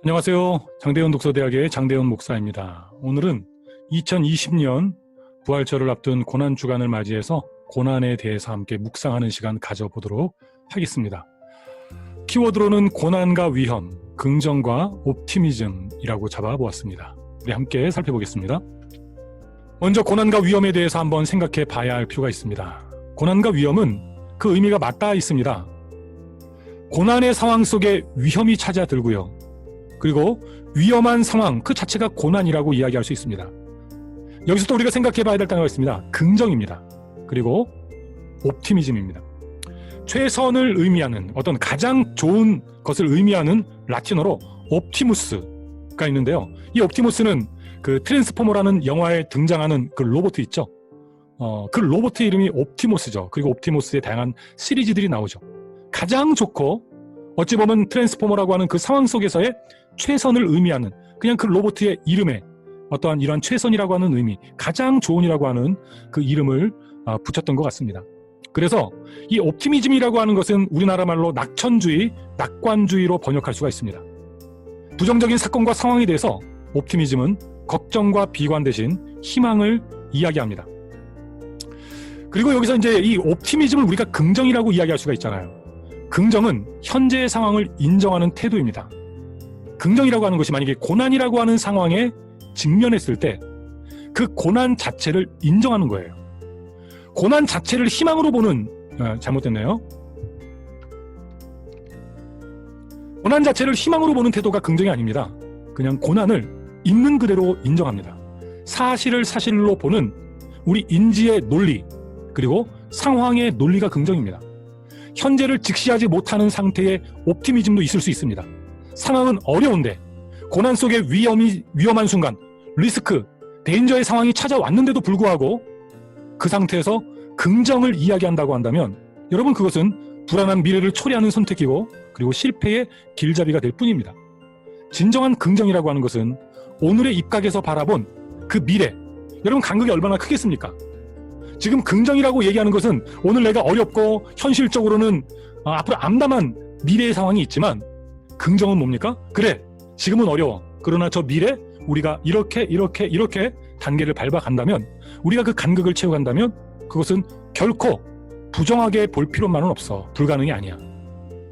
안녕하세요. 장대현 독서대학의 장대현 목사입니다. 오늘은 2020년 부활절을 앞둔 고난주간을 맞이해서 고난에 대해서 함께 묵상하는 시간 가져보도록 하겠습니다. 키워드로는 고난과 위험, 긍정과 옵티미즘이라고 잡아보았습니다. 우리 함께 살펴보겠습니다. 먼저 고난과 위험에 대해서 한번 생각해 봐야 할 필요가 있습니다. 고난과 위험은 그 의미가 맞닿아 있습니다. 고난의 상황 속에 위험이 찾아들고요. 그리고 위험한 상황 그 자체가 고난이라고 이야기할 수 있습니다. 여기서 또 우리가 생각해 봐야 될 단어가 있습니다. 긍정입니다. 그리고 옵티미즘입니다. 최선을 의미하는 어떤 가장 좋은 것을 의미하는 라틴어로 옵티무스가 있는데요. 이 옵티무스는 그 트랜스포머라는 영화에 등장하는 그 로봇 있죠. 그 로봇의 이름이 옵티모스죠. 그리고 옵티모스의 다양한 시리즈들이 나오죠. 가장 좋고 어찌 보면 트랜스포머라고 하는 그 상황 속에서의 최선을 의미하는 그냥 그 로봇의 이름에 어떠한 이러한 최선이라고 하는 의미, 가장 좋은이라고 하는 그 이름을 붙였던 것 같습니다. 그래서 이 옵티미즘이라고 하는 것은 우리나라 말로 낙천주의, 낙관주의로 번역할 수가 있습니다. 부정적인 사건과 상황에 대해서 옵티미즘은 걱정과 비관 대신 희망을 이야기합니다. 그리고 여기서 이제 이 옵티미즘을 우리가 긍정이라고 이야기할 수가 있잖아요. 긍정은 현재의 상황을 인정하는 태도입니다. 긍정이라고 하는 것이 만약에 고난이라고 하는 상황에 직면했을 때 그 고난 자체를 인정하는 거예요. 고난 자체를 희망으로 보는, 잘못됐네요. 고난 자체를 희망으로 보는 태도가 긍정이 아닙니다. 그냥 고난을 있는 그대로 인정합니다. 사실을 사실로 보는 우리 인지의 논리, 그리고 상황의 논리가 긍정입니다. 현재를 직시하지 못하는 상태의 옵티미즘도 있을 수 있습니다. 상황은 어려운데 고난 속에 위험한 순간, 리스크, 데인저의 상황이 찾아왔는데도 불구하고 그 상태에서 긍정을 이야기한다고 한다면 여러분 그것은 불안한 미래를 초래하는 선택이고 그리고 실패의 길잡이가 될 뿐입니다. 진정한 긍정이라고 하는 것은 오늘의 입각에서 바라본 그 미래, 여러분 간극이 얼마나 크겠습니까? 지금 긍정이라고 얘기하는 것은 오늘 내가 어렵고 현실적으로는 앞으로 암담한 미래의 상황이 있지만 긍정은 뭡니까? 그래, 지금은 어려워. 그러나 저 미래 우리가 이렇게 단계를 밟아간다면, 우리가 그 간극을 채워간다면 그것은 결코 부정하게 볼 필요만은 없어. 불가능이 아니야.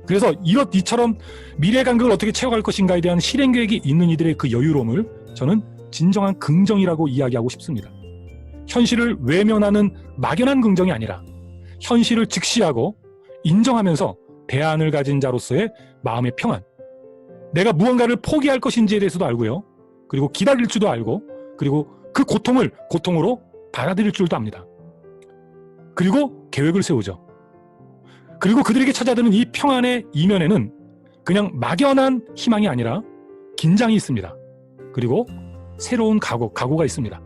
그래서 이처럼 미래 간극을 어떻게 채워갈 것인가에 대한 실행 계획이 있는 이들의 그 여유로움을 저는 진정한 긍정이라고 이야기하고 싶습니다. 현실을 외면하는 막연한 긍정이 아니라 현실을 직시하고 인정하면서 대안을 가진 자로서의 마음의 평안, 내가 무언가를 포기할 것인지에 대해서도 알고요. 그리고 기다릴 줄도 알고, 그리고 그 고통을 고통으로 받아들일 줄도 압니다. 그리고 계획을 세우죠. 그리고 그들에게 찾아드는 이 평안의 이면에는 그냥 막연한 희망이 아니라 긴장이 있습니다. 그리고 새로운 각오가 있습니다.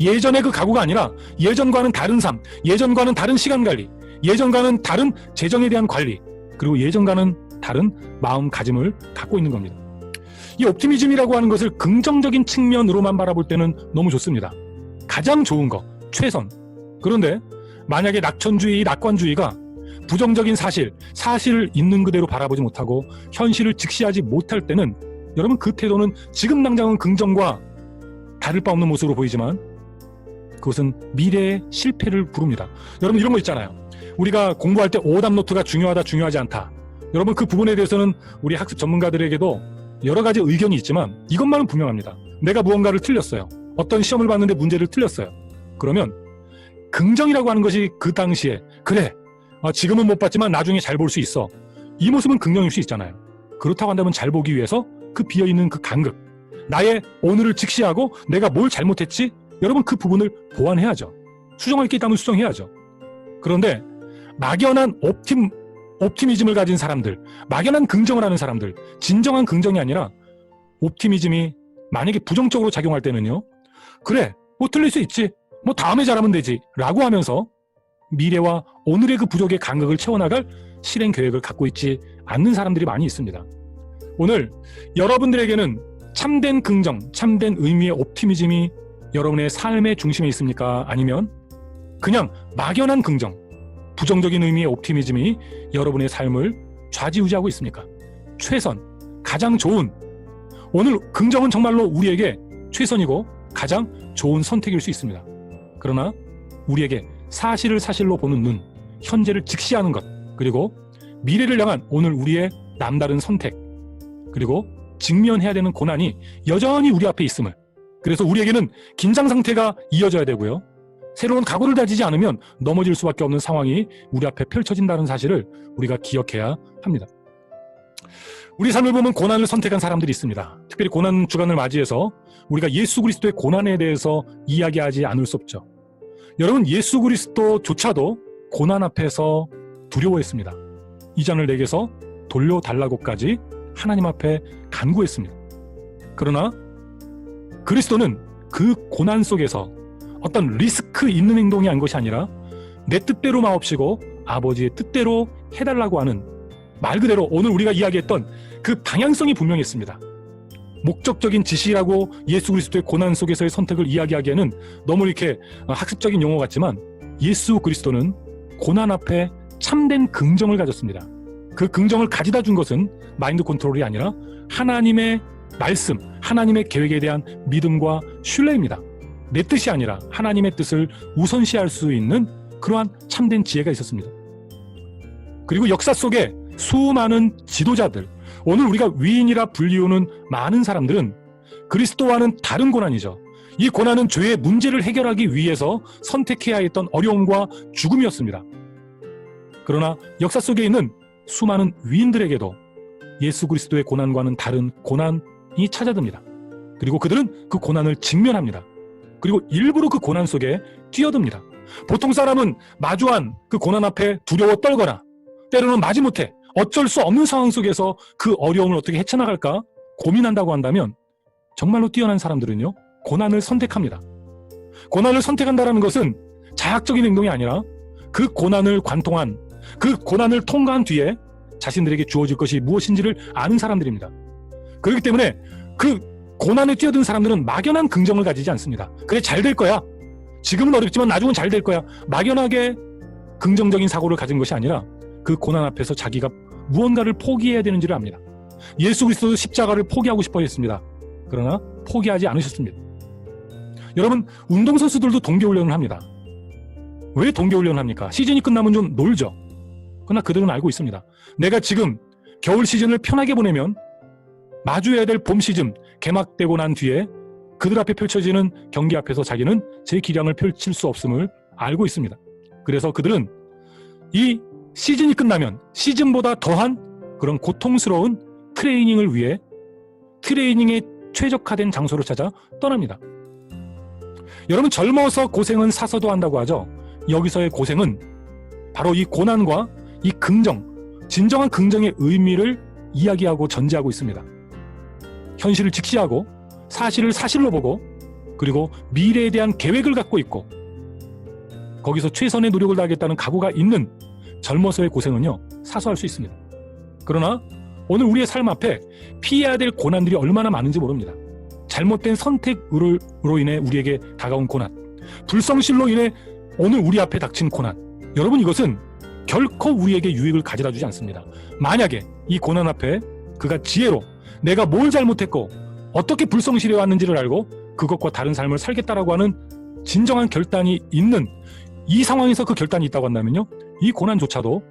예전의 그 각오가 아니라 예전과는 다른 삶, 예전과는 다른 시간 관리, 예전과는 다른 재정에 대한 관리, 그리고 예전과는 다른 마음가짐을 갖고 있는 겁니다. 이 옵티미즘이라고 하는 것을 긍정적인 측면으로만 바라볼 때는 너무 좋습니다. 가장 좋은 것, 최선. 그런데 만약에 낙천주의, 낙관주의가 부정적인 사실을 있는 그대로 바라보지 못하고 현실을 직시하지 못할 때는 여러분 그 태도는 지금 당장은 긍정과 다를 바 없는 모습으로 보이지만 그것은 미래의 실패를 부릅니다. 여러분 이런 거 있잖아요. 우리가 공부할 때 오답 노트가 중요하다, 중요하지 않다. 여러분 그 부분에 대해서는 우리 학습 전문가들에게도 여러 가지 의견이 있지만 이것만은 분명합니다. 내가 무언가를 틀렸어요. 어떤 시험을 봤는데 문제를 틀렸어요. 그러면 긍정이라고 하는 것이 그 당시에 그래, 지금은 못 봤지만 나중에 잘 볼 수 있어. 이 모습은 긍정일 수 있잖아요. 그렇다고 한다면 잘 보기 위해서 그 비어있는 그 간극, 나의 오늘을 직시하고 내가 뭘 잘못했지? 여러분 그 부분을 보완해야죠. 수정할 게 있다면 수정해야죠. 그런데 막연한 옵티미즘을 가진 사람들, 막연한 긍정을 하는 사람들, 진정한 긍정이 아니라 옵티미즘이 만약에 부정적으로 작용할 때는요, 그래, 뭐 틀릴 수 있지, 뭐 다음에 잘하면 되지 라고 하면서 미래와 오늘의 그 부족의 간극을 채워나갈 실행 계획을 갖고 있지 않는 사람들이 많이 있습니다. 오늘 여러분들에게는 참된 긍정, 참된 의미의 옵티미즘이 여러분의 삶의 중심에 있습니까? 아니면 그냥 막연한 긍정, 부정적인 의미의 옵티미즘이 여러분의 삶을 좌지우지하고 있습니까? 최선, 가장 좋은 오늘 긍정은 정말로 우리에게 최선이고 가장 좋은 선택일 수 있습니다. 그러나 우리에게 사실을 사실로 보는 눈, 현재를 직시하는 것, 그리고 미래를 향한 오늘 우리의 남다른 선택, 그리고 직면해야 되는 고난이 여전히 우리 앞에 있음을, 그래서 우리에게는 긴장 상태가 이어져야 되고요. 새로운 각오를 다지지 않으면 넘어질 수밖에 없는 상황이 우리 앞에 펼쳐진다는 사실을 우리가 기억해야 합니다. 우리 삶을 보면 고난을 선택한 사람들이 있습니다. 특별히 고난 주간을 맞이해서 우리가 예수 그리스도의 고난에 대해서 이야기하지 않을 수 없죠. 여러분, 예수 그리스도조차도 고난 앞에서 두려워했습니다. 이 잔을 내게서 돌려달라고까지 하나님 앞에 간구했습니다. 그러나 그리스도는 그 고난 속에서 어떤 리스크 있는 행동이 한 것이 아니라 내 뜻대로 마옵시고 아버지의 뜻대로 해달라고 하는, 말 그대로 오늘 우리가 이야기했던 그 방향성이 분명했습니다. 목적적인 지시라고 예수 그리스도의 고난 속에서의 선택을 이야기하기에는 너무 이렇게 학습적인 용어 같지만, 예수 그리스도는 고난 앞에 참된 긍정을 가졌습니다. 그 긍정을 가져다 준 것은 마인드 컨트롤이 아니라 하나님의 말씀, 하나님의 계획에 대한 믿음과 신뢰입니다. 내 뜻이 아니라 하나님의 뜻을 우선시할 수 있는 그러한 참된 지혜가 있었습니다. 그리고 역사 속에 수많은 지도자들, 오늘 우리가 위인이라 불리우는 많은 사람들은 그리스도와는 다른 고난이죠. 이 고난은 죄의 문제를 해결하기 위해서 선택해야 했던 어려움과 죽음이었습니다. 그러나 역사 속에 있는 수많은 위인들에게도 예수 그리스도의 고난과는 다른 고난이 찾아듭니다. 그리고 그들은 그 고난을 직면합니다. 그리고 일부러 그 고난 속에 뛰어듭니다. 보통 사람은 마주한 그 고난 앞에 두려워 떨거나 때로는 마지못해 어쩔 수 없는 상황 속에서 그 어려움을 어떻게 헤쳐나갈까 고민한다고 한다면, 정말로 뛰어난 사람들은요, 고난을 선택합니다. 고난을 선택한다는 것은 자학적인 행동이 아니라 그 고난을 관통한, 그 고난을 통과한 뒤에 자신들에게 주어질 것이 무엇인지를 아는 사람들입니다. 그렇기 때문에 그 고난에 뛰어든 사람들은 막연한 긍정을 가지지 않습니다. 그래, 잘 될 거야. 지금은 어렵지만 나중은 잘 될 거야. 막연하게 긍정적인 사고를 가진 것이 아니라 그 고난 앞에서 자기가 무언가를 포기해야 되는지를 압니다. 예수 그리스도도 십자가를 포기하고 싶어 했습니다. 그러나 포기하지 않으셨습니다. 여러분, 운동선수들도 동계훈련을 합니다. 왜 동계훈련을 합니까? 시즌이 끝나면 좀 놀죠. 그러나 그들은 알고 있습니다. 내가 지금 겨울 시즌을 편하게 보내면 마주해야 될 봄 시즌 개막되고 난 뒤에 그들 앞에 펼쳐지는 경기 앞에서 자기는 제 기량을 펼칠 수 없음을 알고 있습니다. 그래서 그들은 이 시즌이 끝나면 시즌보다 더한 그런 고통스러운 트레이닝을 위해 트레이닝에 최적화된 장소를 찾아 떠납니다. 여러분, 젊어서 고생은 사서도 한다고 하죠. 여기서의 고생은 바로 이 고난과 이 긍정, 진정한 긍정의 의미를 이야기하고 전제하고 있습니다. 현실을 직시하고 사실을 사실로 보고, 그리고 미래에 대한 계획을 갖고 있고, 거기서 최선의 노력을 다하겠다는 각오가 있는 젊어서의 고생은요, 사소할 수 있습니다. 그러나 오늘 우리의 삶 앞에 피해야 될 고난들이 얼마나 많은지 모릅니다. 잘못된 선택으로 인해 우리에게 다가온 고난, 불성실로 인해 오늘 우리 앞에 닥친 고난, 여러분, 이것은 결코 우리에게 유익을 가져다 주지 않습니다. 만약에 이 고난 앞에 그가 지혜로 내가 뭘 잘못했고 어떻게 불성실해 왔는지를 알고 그것과 다른 삶을 살겠다라고 하는 진정한 결단이 있는, 이 상황에서 그 결단이 있다고 한다면요, 이 고난조차도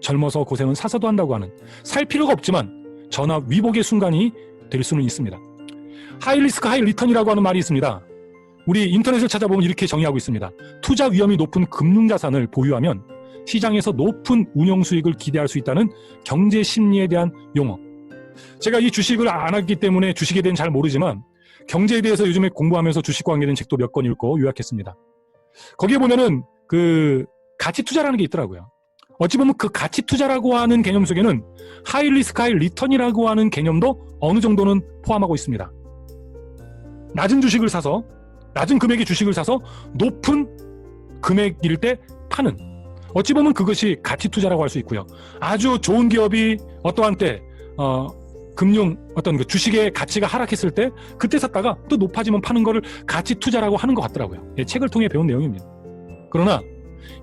젊어서 고생은 사서도 한다고 하는, 살 필요가 없지만 전화 위복의 순간이 될 수는 있습니다. 하이 리스크 하이 리턴이라고 하는 말이 있습니다. 우리 인터넷을 찾아보면 이렇게 정의하고 있습니다. 투자 위험이 높은 금융자산을 보유하면 시장에서 높은 운용 수익을 기대할 수 있다는 경제 심리에 대한 용어. 제가 이 주식을 안 하기 때문에 주식에 대해서는 잘 모르지만 경제에 대해서 요즘에 공부하면서 주식과 관계된 책도 몇 권 읽고 요약했습니다. 거기에 보면은 그 가치 투자라는 게 있더라고요. 어찌 보면 그 가치 투자라고 하는 개념 속에는 하이 리스크 하이 리턴이라고 하는 개념도 어느 정도는 포함하고 있습니다. 낮은 주식을 사서, 낮은 금액의 주식을 사서 높은 금액일 때 파는, 어찌 보면 그것이 가치 투자라고 할 수 있고요. 아주 좋은 기업이 어떠한 때 금융 어떤 그 주식의 가치가 하락했을 때 그때 샀다가 또 높아지면 파는 거를 가치 투자라고 하는 것 같더라고요. 예, 책을 통해 배운 내용입니다. 그러나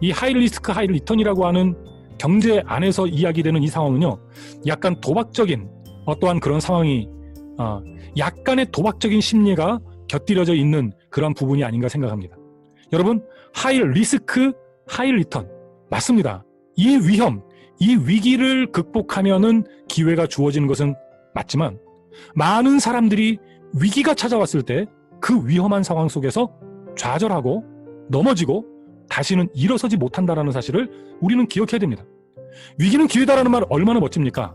이 하이 리스크 하이 리턴이라고 하는 경제 안에서 이야기되는 이 상황은요, 약간 도박적인 어떠한 그런 상황이 약간의 도박적인 심리가 곁들여져 있는 그런 부분이 아닌가 생각합니다. 여러분, 하이 리스크, 하이 리턴 맞습니다. 이 위험, 이 위기를 극복하면은 기회가 주어지는 것은 맞지만 많은 사람들이 위기가 찾아왔을 때 그 위험한 상황 속에서 좌절하고 넘어지고 다시는 일어서지 못한다는 사실을 우리는 기억해야 됩니다. 위기는 기회다라는 말 얼마나 멋집니까?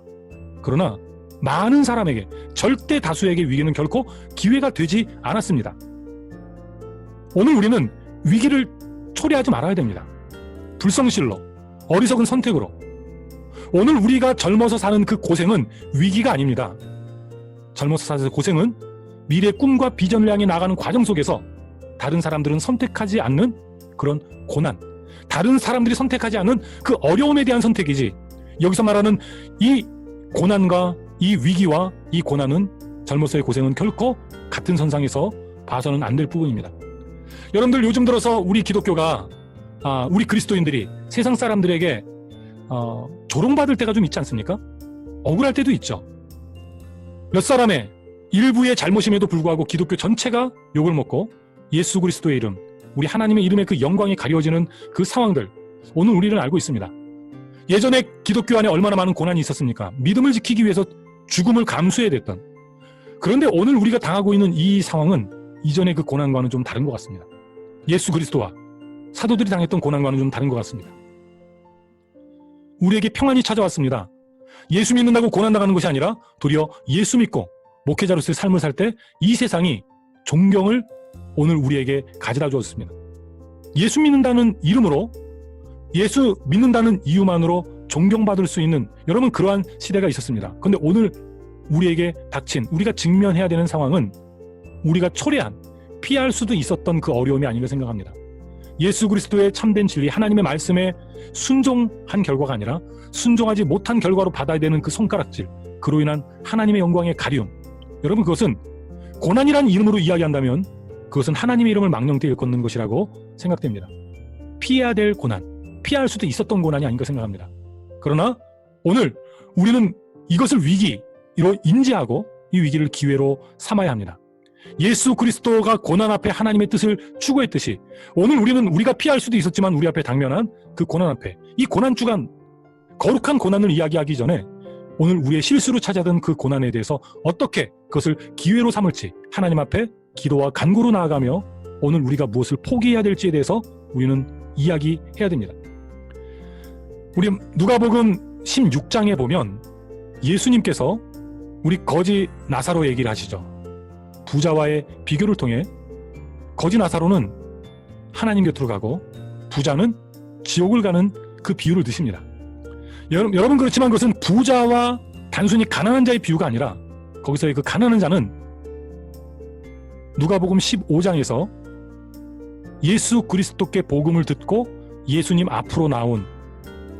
그러나 많은 사람에게, 절대 다수에게 위기는 결코 기회가 되지 않았습니다. 오늘 우리는 위기를 초래하지 말아야 됩니다. 불성실로, 어리석은 선택으로. 오늘 우리가 젊어서 사는 그 고생은 위기가 아닙니다. 젊어서 사는 고생은 미래의 꿈과 비전을 향해 나가는 과정 속에서 다른 사람들은 선택하지 않는 그런 고난, 다른 사람들이 선택하지 않는 그 어려움에 대한 선택이지, 여기서 말하는 이 고난과 이 위기와 이 고난은, 젊어서의 고생은 결코 같은 선상에서 봐서는 안 될 부분입니다. 여러분들, 요즘 들어서 우리 기독교가, 우리 그리스도인들이 세상 사람들에게 조롱받을 때가 좀 있지 않습니까? 억울할 때도 있죠. 몇 사람의 일부의 잘못임에도 불구하고 기독교 전체가 욕을 먹고 예수 그리스도의 이름, 우리 하나님의 이름의 그 영광이 가려지는 그 상황들, 오늘 우리는 알고 있습니다. 예전에 기독교 안에 얼마나 많은 고난이 있었습니까? 믿음을 지키기 위해서 죽음을 감수해야 됐던. 그런데 오늘 우리가 당하고 있는 이 상황은 이전의 그 고난과는 좀 다른 것 같습니다. 예수 그리스도와 사도들이 당했던 고난과는 좀 다른 것 같습니다. 우리에게 평안이 찾아왔습니다. 예수 믿는다고 고난당하는 것이 아니라 도리어 예수 믿고 목회자로서의 삶을 살 때 이 세상이 존경을 오늘 우리에게 가져다 주었습니다. 예수 믿는다는 이름으로, 예수 믿는다는 이유만으로 존경받을 수 있는, 여러분, 그러한 시대가 있었습니다. 그런데 오늘 우리에게 닥친, 우리가 직면해야 되는 상황은 우리가 초래한, 피할 수도 있었던 그 어려움이 아닌가 생각합니다. 예수 그리스도의 참된 진리, 하나님의 말씀에 순종한 결과가 아니라 순종하지 못한 결과로 받아야 되는 그 손가락질, 그로 인한 하나님의 영광의 가리움. 여러분, 그것은 고난이라는 이름으로 이야기한다면 그것은 하나님의 이름을 망령되이 일컫는 것이라고 생각됩니다. 피해야 될 고난, 피할 수도 있었던 고난이 아닌가 생각합니다. 그러나 오늘 우리는 이것을 위기로 인지하고 이 위기를 기회로 삼아야 합니다. 예수 그리스도가 고난 앞에 하나님의 뜻을 추구했듯이 오늘 우리는 우리가 피할 수도 있었지만 우리 앞에 당면한 그 고난 앞에, 이 고난 주간, 거룩한 고난을 이야기하기 전에 오늘 우리의 실수로 찾아든 그 고난에 대해서 어떻게 그것을 기회로 삼을지 하나님 앞에 기도와 간구로 나아가며 오늘 우리가 무엇을 포기해야 될지에 대해서 우리는 이야기해야 됩니다. 우리 누가복음 16장에 보면 예수님께서 우리 거지 나사로 얘기를 하시죠. 부자와의 비교를 통해 거지 나사로는 하나님 곁으로 가고 부자는 지옥을 가는 그 비유를 드십니다. 여러분, 그렇지만 그것은 부자와 단순히 가난한 자의 비유가 아니라 거기서의 그 가난한 자는 누가복음 15장에서 예수 그리스도께 복음을 듣고 예수님 앞으로 나온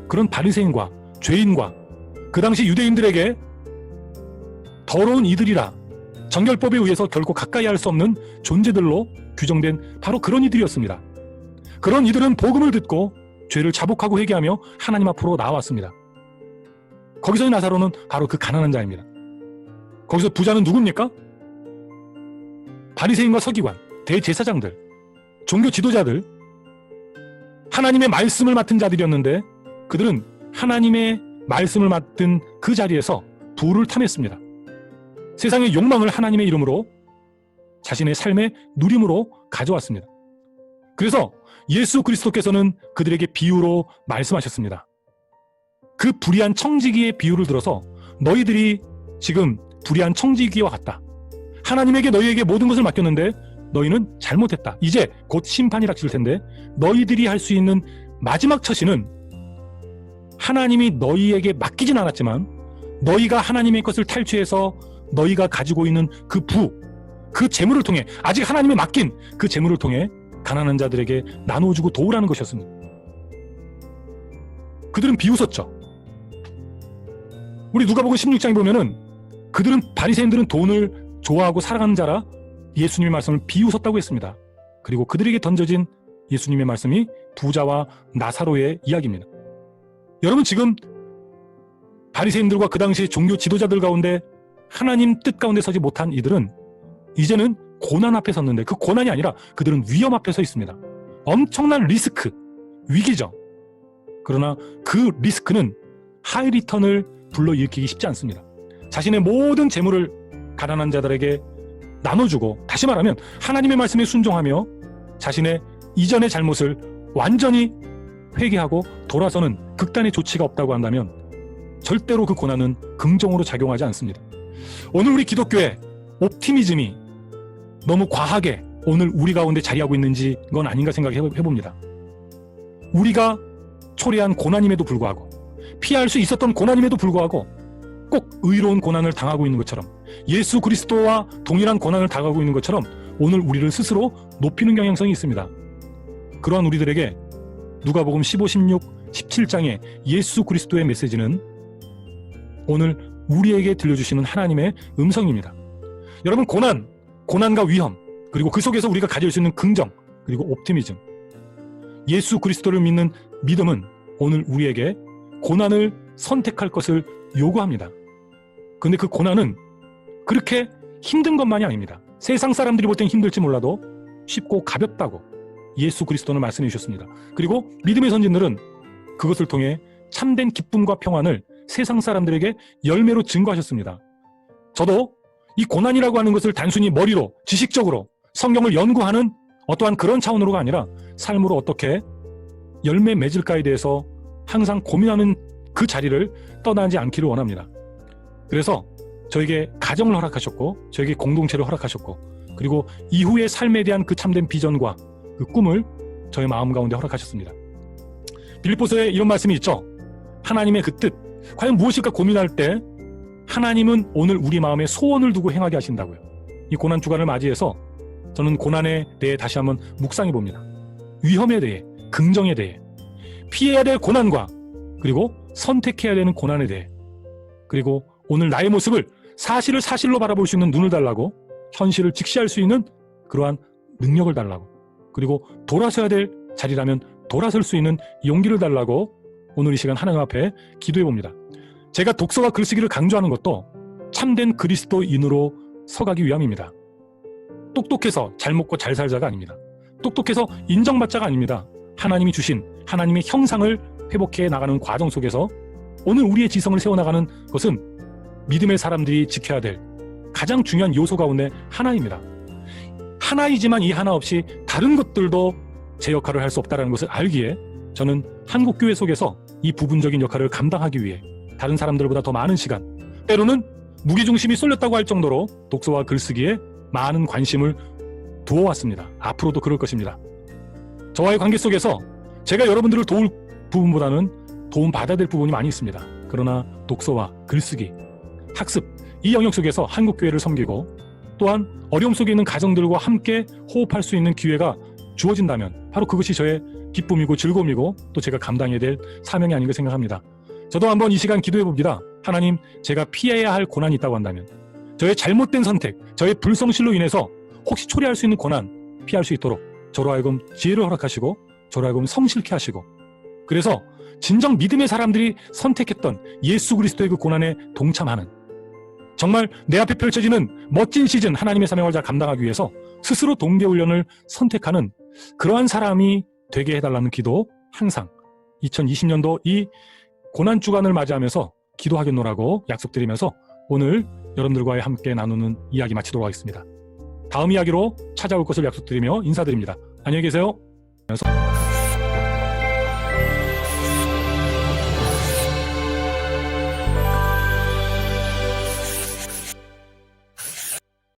그런 바리새인과 죄인과 그 당시 유대인들에게 더러운 이들이라, 정결법에 의해서 결코 가까이 할 수 없는 존재들로 규정된 바로 그런 이들이었습니다. 그런 이들은 복음을 듣고 죄를 자복하고 회개하며 하나님 앞으로 나왔습니다. 거기서의 나사로는 바로 그 가난한 자입니다. 거기서 부자는 누굽니까? 바리새인과 서기관, 대제사장들, 종교 지도자들, 하나님의 말씀을 맡은 자들이었는데 그들은 하나님의 말씀을 맡은 그 자리에서 부를 탐했습니다. 세상의 욕망을 하나님의 이름으로 자신의 삶의 누림으로 가져왔습니다. 그래서 예수 그리스도께서는 그들에게 비유로 말씀하셨습니다. 그 불의한 청지기의 비유를 들어서 너희들이 지금 불의한 청지기와 같다. 하나님에게 너희에게 모든 것을 맡겼는데 너희는 잘못했다. 이제 곧 심판이 닥칠 텐데 너희들이 할 수 있는 마지막 처신은 하나님이 너희에게 맡기진 않았지만 너희가 하나님의 것을 탈취해서 너희가 가지고 있는 그 그 재물을 통해, 아직 하나님이 맡긴 그 재물을 통해 가난한 자들에게 나눠주고 도우라는 것이었습니다. 그들은 비웃었죠. 우리 누가복음 16장에 보면은 그들은, 바리새인들은 돈을 좋아하고 사랑하는 자라 예수님의 말씀을 비웃었다고 했습니다. 그리고 그들에게 던져진 예수님의 말씀이 부자와 나사로의 이야기입니다. 여러분, 지금 바리새인들과 그 당시 종교 지도자들 가운데 하나님 뜻 가운데 서지 못한 이들은 이제는 고난 앞에 섰는데 그 고난이 아니라 그들은 위험 앞에 서 있습니다. 엄청난 리스크, 위기죠. 그러나 그 리스크는 하이 리턴을 불러일으키기 쉽지 않습니다. 자신의 모든 재물을 가난한 자들에게 나눠주고, 다시 말하면 하나님의 말씀에 순종하며 자신의 이전의 잘못을 완전히 회개하고 돌아서는 극단의 조치가 없다고 한다면 절대로 그 고난은 긍정으로 작용하지 않습니다. 오늘 우리 기독교의 옵티미즘이 너무 과하게 오늘 우리 가운데 자리하고 있는지 건 아닌가 생각해봅니다. 우리가 초래한 고난임에도 불구하고, 피할 수 있었던 고난임에도 불구하고 꼭 의로운 고난을 당하고 있는 것처럼, 예수 그리스도와 동일한 고난을 당하고 있는 것처럼 오늘 우리를 스스로 높이는 경향성이 있습니다. 그러한 우리들에게 누가복음 15, 16, 17장의 예수 그리스도의 메시지는 오늘 우리에게 들려주시는 하나님의 음성입니다. 여러분, 고난과 위험, 그리고 그 속에서 우리가 가질 수 있는 긍정, 그리고 옵티미즘, 예수 그리스도를 믿는 믿음은 오늘 우리에게 고난을 선택할 것을 요구합니다. 그런데 그 고난은 그렇게 힘든 것만이 아닙니다. 세상 사람들이 볼 땐 힘들지 몰라도 쉽고 가볍다고 예수 그리스도는 말씀해 주셨습니다. 그리고 믿음의 선진들은 그것을 통해 참된 기쁨과 평안을 세상 사람들에게 열매로 증거하셨습니다. 저도 이 고난이라고 하는 것을 단순히 머리로, 지식적으로 성경을 연구하는 어떠한 그런 차원으로가 아니라 삶으로 어떻게 열매 맺을까에 대해서 항상 고민하는 그 자리를 떠나지 않기를 원합니다. 그래서 저에게 가정을 허락하셨고, 저에게 공동체를 허락하셨고, 그리고 이후의 삶에 대한 그 참된 비전과 그 꿈을 저의 마음 가운데 허락하셨습니다. 빌립보서에 이런 말씀이 있죠. 하나님의 그 뜻, 과연 무엇일까 고민할 때 하나님은 오늘 우리 마음에 소원을 두고 행하게 하신다고요. 이 고난 주간을 맞이해서 저는 고난에 대해 다시 한번 묵상해 봅니다. 위험에 대해, 긍정에 대해, 피해야 될 고난과 그리고 선택해야 되는 고난에 대해, 그리고 오늘 나의 모습을 사실을 사실로 바라볼 수 있는 눈을 달라고, 현실을 직시할 수 있는 그러한 능력을 달라고, 그리고 돌아서야 될 자리라면 돌아설 수 있는 용기를 달라고 오늘 이 시간 하나님 앞에 기도해 봅니다. 제가 독서와 글쓰기를 강조하는 것도 참된 그리스도인으로 서가기 위함입니다. 똑똑해서 잘 먹고 잘 살자가 아닙니다. 똑똑해서 인정받자가 아닙니다. 하나님이 주신 하나님의 형상을 회복해 나가는 과정 속에서 오늘 우리의 지성을 세워나가는 것은 믿음의 사람들이 지켜야 될 가장 중요한 요소 가운데 하나입니다. 하나이지만 이 하나 없이 다른 것들도 제 역할을 할 수 없다는 것을 알기에 저는 한국교회 속에서 이 부분적인 역할을 감당하기 위해 다른 사람들보다 더 많은 시간, 때로는 무게중심이 쏠렸다고 할 정도로 독서와 글쓰기에 많은 관심을 두어왔습니다. 앞으로도 그럴 것입니다. 저와의 관계 속에서 제가 여러분들을 도울 부분보다는 도움받아야 될 부분이 많이 있습니다. 그러나 독서와 글쓰기, 학습, 이 영역 속에서 한국교회를 섬기고 또한 어려움 속에 있는 가정들과 함께 호흡할 수 있는 기회가 주어진다면 바로 그것이 저의 기쁨이고 즐거움이고 또 제가 감당해야 될 사명이 아닌가 생각합니다. 저도 한번 이 시간 기도해 봅니다. 하나님, 제가 피해야 할 고난이 있다고 한다면, 저의 잘못된 선택, 저의 불성실로 인해서 혹시 초래할 수 있는 고난 피할 수 있도록 저로 하여금 지혜를 허락하시고 저로 하여금 성실케 하시고, 그래서 진정 믿음의 사람들이 선택했던 예수 그리스도의 그 고난에 동참하는, 정말 내 앞에 펼쳐지는 멋진 시즌 하나님의 사명을 잘 감당하기 위해서 스스로 동계훈련을 선택하는 그러한 사람이 되게 해달라는 기도 항상 2020년도 이 고난주간을 맞이하면서 기도하겠노라고 약속드리면서 오늘 여러분들과 함께 나누는 이야기 마치도록 하겠습니다. 다음 이야기로 찾아올 것을 약속드리며 인사드립니다. 안녕히 계세요.